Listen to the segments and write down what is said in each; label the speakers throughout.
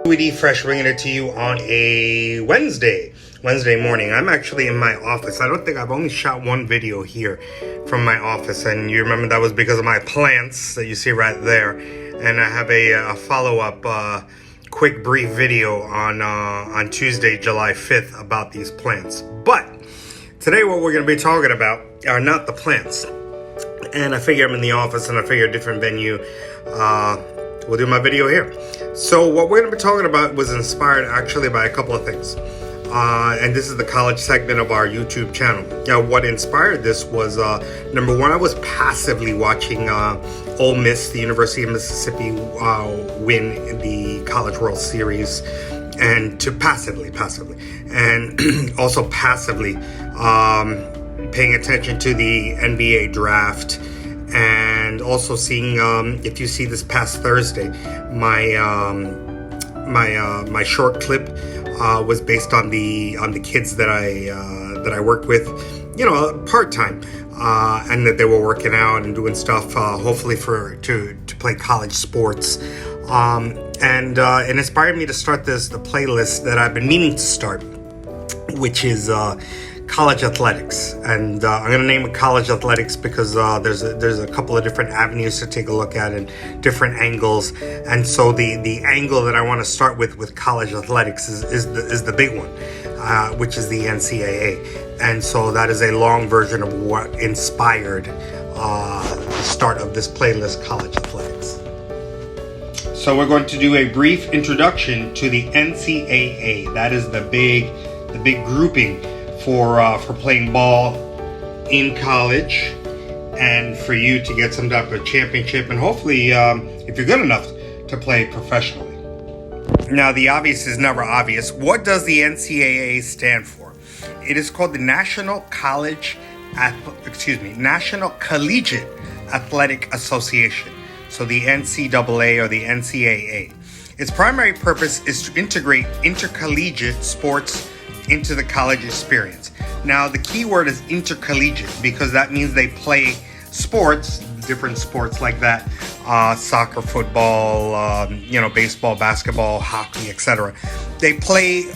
Speaker 1: WD Fresh bringing it to you on a Wednesday morning. I'm actually in my office. I've only shot one video here from my office, and you remember that was because of my plants that you see right there. And I have a follow-up quick brief video on Tuesday, July 5th about these plants. But today what we're going to be talking about are not the plants. And I figure I'm in the office, and I figure a different venue we'll do my video here. So what we're going to be talking about was inspired actually by a couple of things. And this is the college segment of our YouTube channel. Now, what inspired this was, number one, I was passively watching Ole Miss, the University of Mississippi, win the College World Series, and passively, and also passively paying attention to the NBA draft. And also seeing, if you see this past Thursday, my short clip was based on the kids that I work with, part time, and that they were working out and doing stuff, hopefully to play college sports, and it inspired me to start the playlist that I've been meaning to start, which is college athletics. And I'm going to name it college athletics because there's a couple of different avenues to take a look at and different angles. And so the angle that I want to start with college athletics is the big one, which is the NCAA. And so that is a long version of what inspired the start of this playlist, college athletics. So we're going to do a brief introduction to the NCAA. That is the big grouping for playing ball in college, and for you to get some type of championship, and hopefully if you're good enough to play professionally. Now, the obvious is never obvious. What does the NCAA stand for? It is called the National Collegiate Athletic Association. So the NCAA or the NCAA. Its primary purpose is to integrate intercollegiate sports into the college experience. Now, the key word is intercollegiate because that means they play sports, different sports like that, soccer, football, baseball, basketball, hockey, etc. They play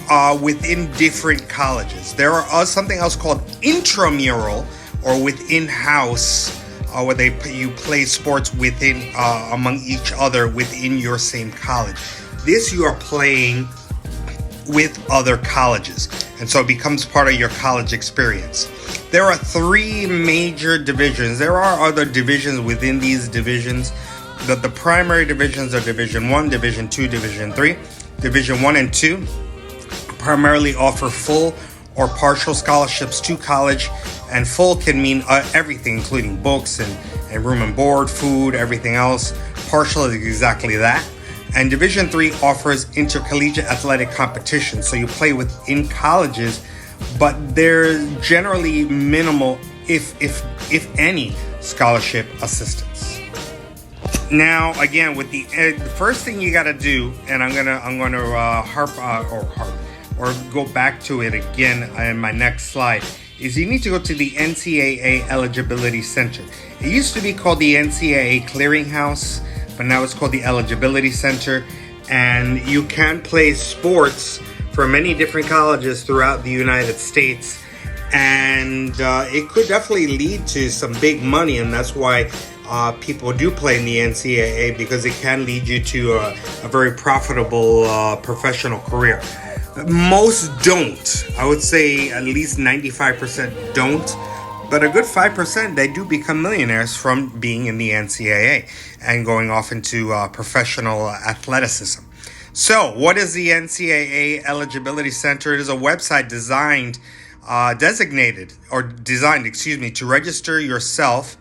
Speaker 1: within different colleges. There are something else called intramural or within house, where you play sports within among each other within your same college. This you are playing with other colleges, and so it becomes part of your college experience. There are three major divisions. There are other divisions within these divisions. The primary divisions are Division 1, Division 2, Division 3. Division 1 and 2 primarily offer full or partial scholarships to college, and full can mean everything, including books and room and board, food, everything else. Partial is exactly that. And Division 3 offers intercollegiate athletic competition. So you play within colleges, but they're generally minimal, if any, scholarship assistance. Now, again, with the first thing you got to do, and I'm gonna go back to it again in my next slide, is you need to go to the NCAA Eligibility Center. It used to be called the NCAA Clearinghouse, but now it's called the Eligibility Center, and you can play sports for many different colleges throughout the United States, and it could definitely lead to some big money, and that's why people do play in the NCAA, because it can lead you to a very profitable professional career. Most don't. I would say at least 95% don't. But a good 5%, they do become millionaires from being in the NCAA and going off into professional athleticism. So, what is the NCAA Eligibility Center? It is a website designed to register yourself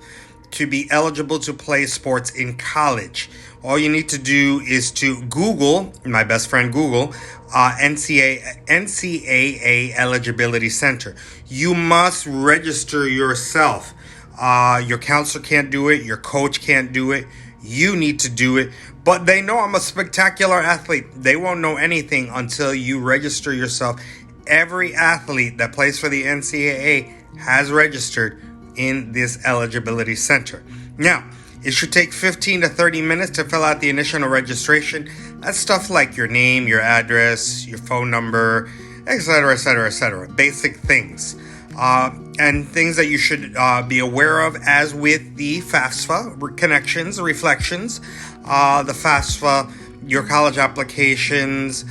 Speaker 1: to be eligible to play sports in college. All you need to do is to Google, my best friend Google, NCAA Eligibility Center. You must register yourself. Your counselor can't do it. Your coach can't do it. You need to do it. But they know I'm a spectacular athlete. They won't know anything until you register yourself. Every athlete that plays for the NCAA has registered in this eligibility center. Now, it should take 15 to 30 minutes to fill out the initial registration. That's stuff like your name, your address, your phone number, etc., etc., etc. Basic things. And things that you should be aware of, as with the FAFSA, connections, reflections, the FAFSA, your college applications,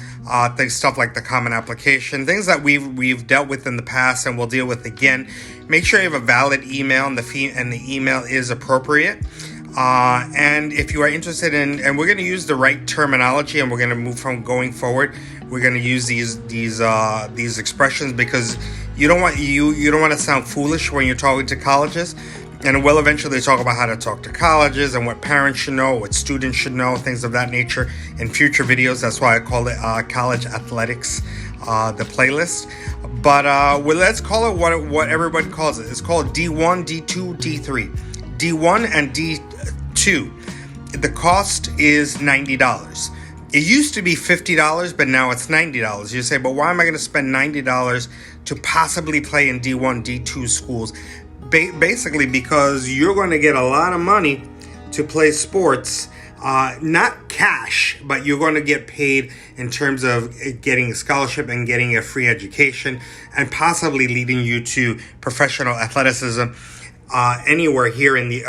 Speaker 1: things, stuff like the common application, things that we've dealt with in the past and we'll deal with again. Make sure you have a valid email and the email is appropriate. And if you are interested in, and we're going to use the right terminology, and we're going to move from going forward, we're going to use these expressions, because you don't want to sound foolish when you're talking to colleges. And we'll eventually talk about how to talk to colleges and what parents should know, what students should know, things of that nature in future videos. That's why I call it College Athletics, the playlist. But let's call it what everybody calls it. It's called D1, D2, D3. D1 and D2. The cost is $90. It used to be $50, but now it's $90. You say, but why am I going to spend $90 to possibly play in D1, D2 schools? Basically because you're going to get a lot of money to play sports, not cash, but you're going to get paid in terms of getting a scholarship and getting a free education, and possibly leading you to professional athleticism anywhere here in the,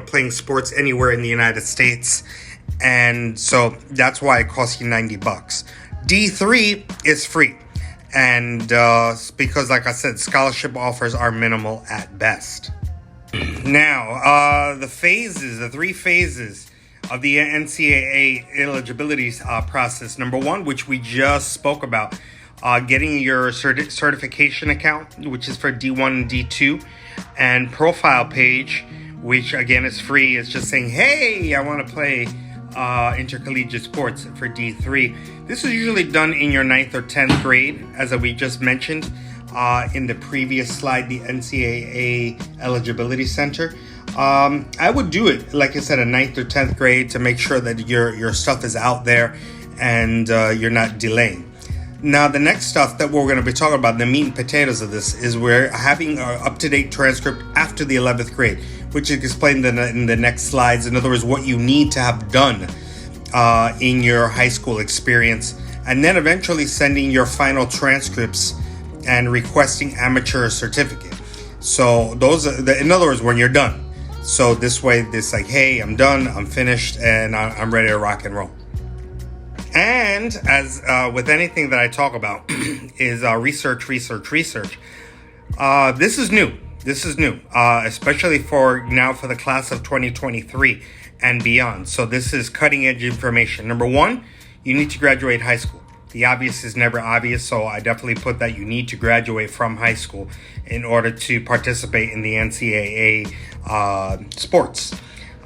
Speaker 1: playing sports anywhere in the United States. And so that's why it costs you $90. D3 is free. And because, like I said, scholarship offers are minimal at best. Now, the three phases of the NCAA eligibility process. Number one, which we just spoke about, getting your certification account, which is for D1 and D2, and profile page, which again is free. It's just saying, hey, I want to play intercollegiate sports for D3. This is usually done in your 9th or 10th grade, as we just mentioned in the previous slide, the NCAA Eligibility Center. I would do it, like I said, in 9th or 10th grade, to make sure that your stuff is out there and you're not delaying. Now, the next stuff that we're going to be talking about, the meat and potatoes of this, is we're having an up-to-date transcript after the 11th grade, which is explained in the next slides. In other words, what you need to have done in your high school experience, and then eventually sending your final transcripts and requesting amateur certificate. So those are in other words, when you're done. So this way, it's like, hey, I'm done, I'm finished, and I'm ready to rock and roll. And as with anything that I talk about is research. This is new. Especially for the class of 2023 and beyond. So this is cutting edge information. Number one, you need to graduate high school. The obvious is never obvious, so I definitely put that you need to graduate from high school in order to participate in the NCAA sports.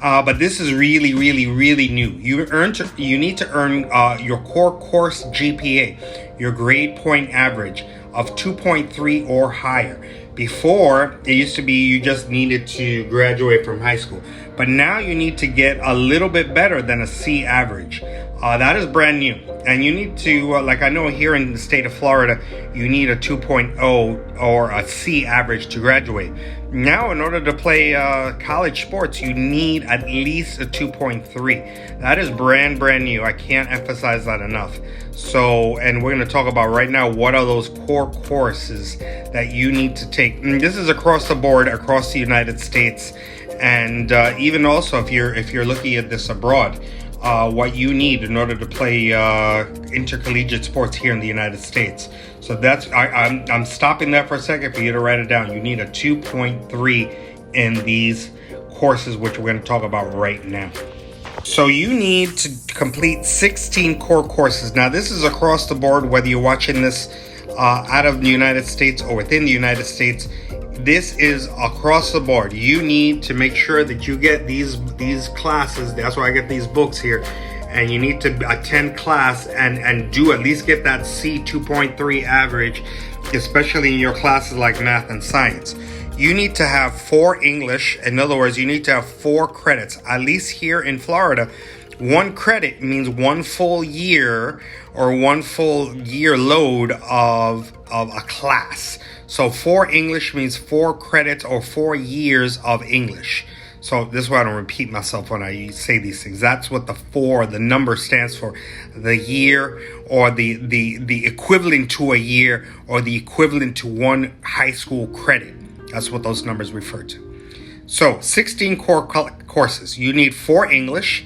Speaker 1: But this is really, really, really new. You need to earn your core course GPA, your grade point average of 2.3 or higher. Before, it used to be you just needed to graduate from high school. But now you need to get a little bit better than a C average. That is brand new. And you need to, like I know here in the state of Florida, you need a 2.0 or a C average to graduate. Now, in order to play college sports, you need at least a 2.3. That is brand new. I can't emphasize that enough. So, and we're going to talk about right now, what are those core courses that you need to take. And this is across the board, across the United States. And even also, if you're looking at this abroad, what you need in order to play intercollegiate sports here in the United States. So I'm stopping that for a second for you to write it down. You need a 2.3 in these courses, which we're going to talk about right now. So you need to complete 16 core courses. Now, this is across the board, whether you're watching this out of the United States or within the United States. This is across the board. You need to make sure that you get these classes. That's why I get these books here. And you need to attend class and do at least get that C 2.3 average, especially in your classes like math and science. You need to have 4 English. In other words, you need to have 4 credits. At least here in Florida, 1 credit means 1 full year or 1 full year load of a class. So 4 English means 4 credits or 4 years of English. So this is why I don't repeat myself when I say these things. That's what the number stands for. The year, or the equivalent to a year, or the equivalent to one high school credit. That's what those numbers refer to. So 16 core courses. You need 4 English,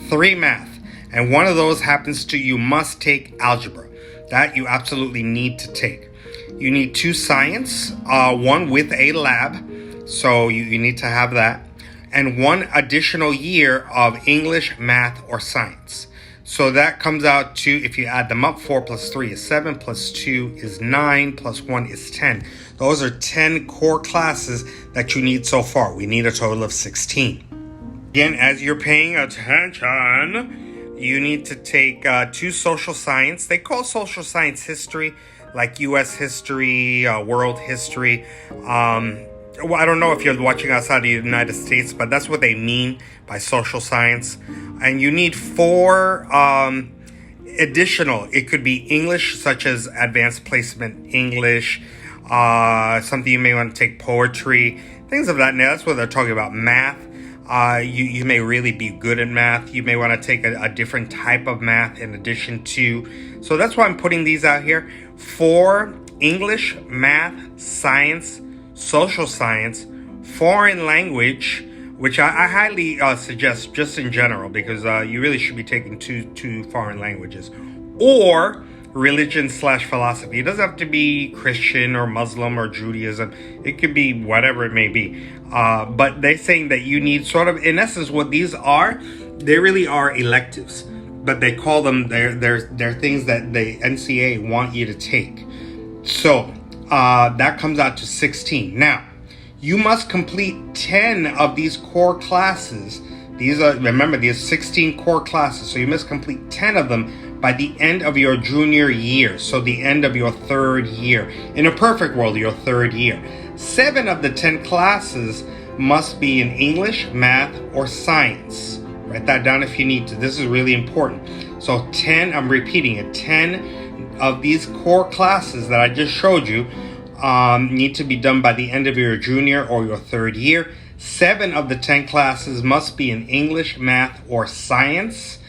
Speaker 1: 3 math, and one of those happens to, you must take algebra. That you absolutely need to take. You need 2 science, 1 with a lab, so you need to have that, and 1 additional year of English, math, or science. So that comes out to, if you add them up, 4 plus 3 is 7, plus 2 is 9, plus 1 is 10. Those are 10 core classes that you need so far. We need a total of 16. Again, as you're paying attention, you need to take 2 social science. They call social science history, like U.S. history, world history. Well, I don't know if you're watching outside the United States, but that's what they mean by social science. And you need 4 additional. It could be English, such as advanced placement English, something you may want to take, poetry, things of that nature. That's what they're talking about. Math. You may really be good at math. You may want to take a different type of math in addition to. So that's why I'm putting these out here. 4 English, math, science, social science, foreign language, which I highly suggest just in general, because you really should be taking two foreign languages, or religion/philosophy. It doesn't have to be Christian or Muslim or Judaism. It could be whatever it may be. But they're saying that you need sort of, in essence, what these are, they really are electives, but they call them, they're things that the NCAA want you to take. So that comes out to 16. Now, you must complete 10 of these core classes. Remember, these 16 core classes. So you must complete 10 of them by the end of your junior year. So the end of your 3rd year. In a perfect world, your 3rd year. 7 of the 10 classes must be in English, math, or science. Write that down if you need to. This is really important. So 10, I'm repeating it, 10 of these core classes that I just showed you need to be done by the end of your junior or your 3rd year. 7 of the 10 classes must be in English, math, or science,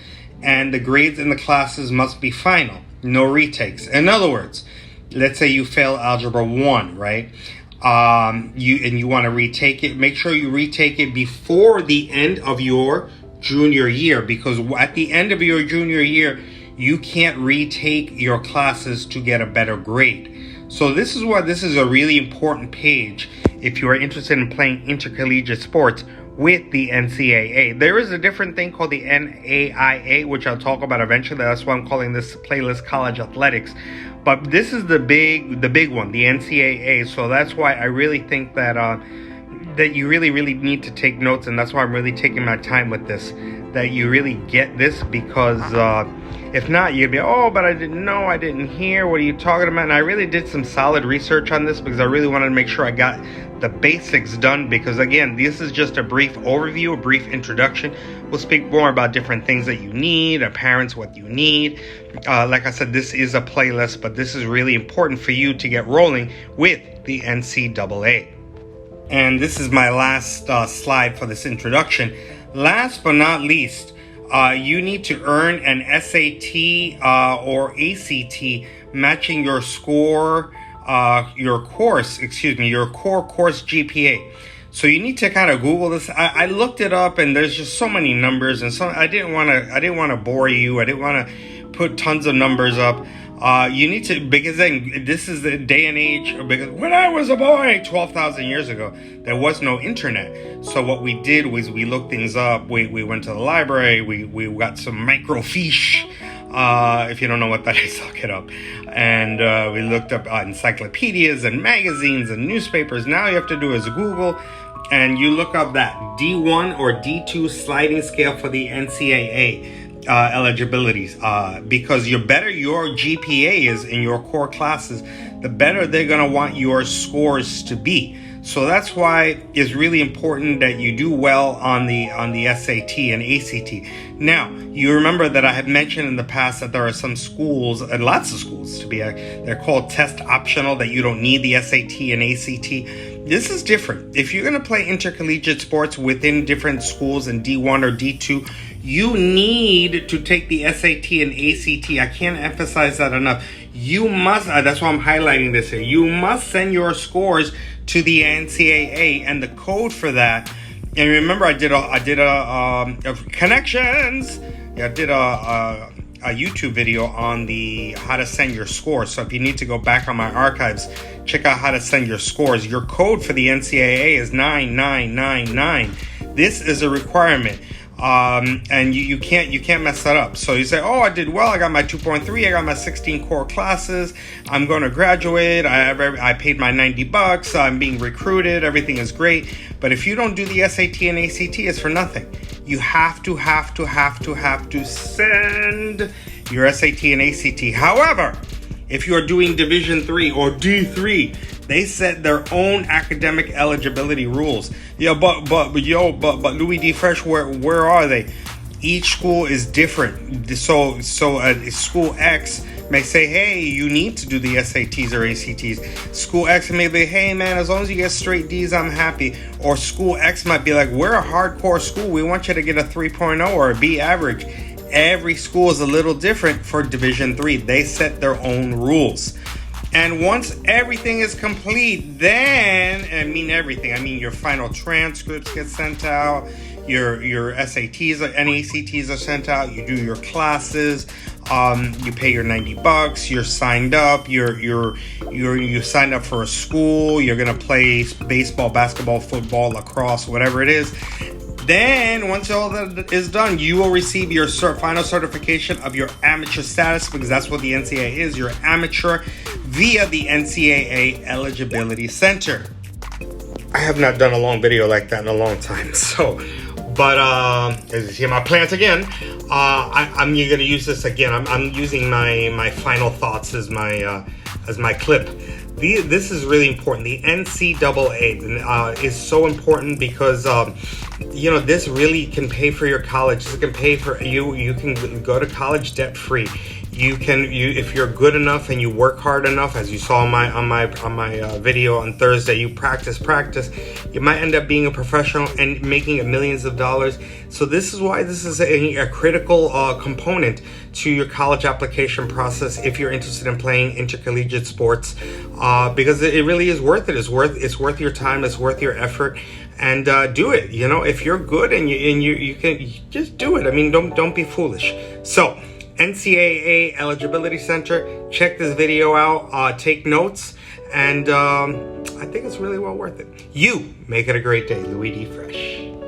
Speaker 1: and the grades in the classes must be final, no retakes. In other words, let's say you fail Algebra 1, right? You want to retake it. Make sure you retake it before the end of your junior year, because at the end of your junior year, you can't retake your classes to get a better grade. So this is why this is a really important page if you are interested in playing intercollegiate sports with the NCAA. There is a different thing called the NAIA, which I'll talk about eventually. That's why I'm calling this playlist college athletics. But this is the big one, the NCAA. So that's why I really think that that you really need to take notes, and that's why I'm really taking my time with this. That you really get this, because if not, you'd be, oh, but I didn't know, I didn't hear, what are you talking about? And I really did some solid research on this, because I really wanted to make sure I got the basics done, because again, this is just a brief overview, a brief introduction. We'll speak more about different things that you need, parents, what you need. Like I said, this is a playlist, but this is really important for you to get rolling with the NCAA. And this is my last slide for this introduction. Last but not least, you need to earn an SAT or ACT matching your score, your core course GPA. So you need to kind of Google this. I looked it up, and there's just so many numbers, and so I didn't want to bore you. I didn't want to put tons of numbers up. You need to, because then this is the day and age, because when I was a boy 12,000 years ago, there was no internet. So what we did was we looked things up. We went to the library. We got some microfiche. If you don't know what that is, look it up. And we looked up encyclopedias and magazines and newspapers. Now you have to do is Google, and you look up that D1 or D2 sliding scale for the NCAA eligibilities, because the better your GPA is in your core classes, the better they're going to want your scores to be. So that's why it's really important that you do well on the SAT and ACT. Now, you remember that I have mentioned in the past that there are some schools, and lots of schools they're called test optional, that you don't need the SAT and ACT. This is different. If you're going to play intercollegiate sports within different schools in D1 or D2, you need to take the SAT and ACT. I can't emphasize that enough. You must, that's why I'm highlighting this here. You must send your scores to the NCAA, and the code for that. And remember, I did a connections. Yeah, I did a YouTube video on the how to send your scores. So if you need to go back on my archives, check out how to send your scores. Your code for the NCAA is 9999. This is a requirement. And you can't mess that up. So you say, oh, I did well. I got my 2.3. I got my 16 core classes. I'm going to graduate. I paid my $90. I'm being recruited. Everything is great. But if you don't do the SAT and ACT, it's for nothing. You have to send your SAT and ACT. However, if you are doing Division 3 or D3, they set their own academic eligibility rules. Yeah, but Louis D. Fresh, where are they? Each school is different. So school X may say, hey, you need to do the SATs or ACTs. School X may be, hey man, as long as you get straight D's, I'm happy. Or school X might be like, we're a hardcore school. We want you to get a 3.0 or a B average. Every school is a little different for Division 3. They set their own rules. And once everything is complete, then, I mean everything, I mean your final transcripts get sent out, your SATs and ACTs are sent out, you do your classes, you pay your $90, you're signed up, you signed up for a school, you're gonna play baseball, basketball, football, lacrosse, whatever it is. Then, once all that is done, you will receive your final certification of your amateur status, because that's what the NCAA is, your amateur, via the NCAA Eligibility Center. I have not done a long video like that in a long time, but as you see my plans again, I'm going to use this again. I'm using my final thoughts as my clip. This is really important. The NCAA is so important because this really can pay for your college. This can pay for you. You can go to college debt free. You if you're good enough and you work hard enough, as you saw on my video on Thursday, you practice, you might end up being a professional and making millions of dollars. So this is why this is a critical component to your college application process if you're interested in playing intercollegiate sports, because it really is worth it. It's worth your time. It's worth your effort. And do it. If you're good and you can just do it. I mean, don't be foolish. So, NCAA Eligibility Center. Check this video out. Take notes, and I think it's really well worth it. You make it a great day. Louis D. Fresh.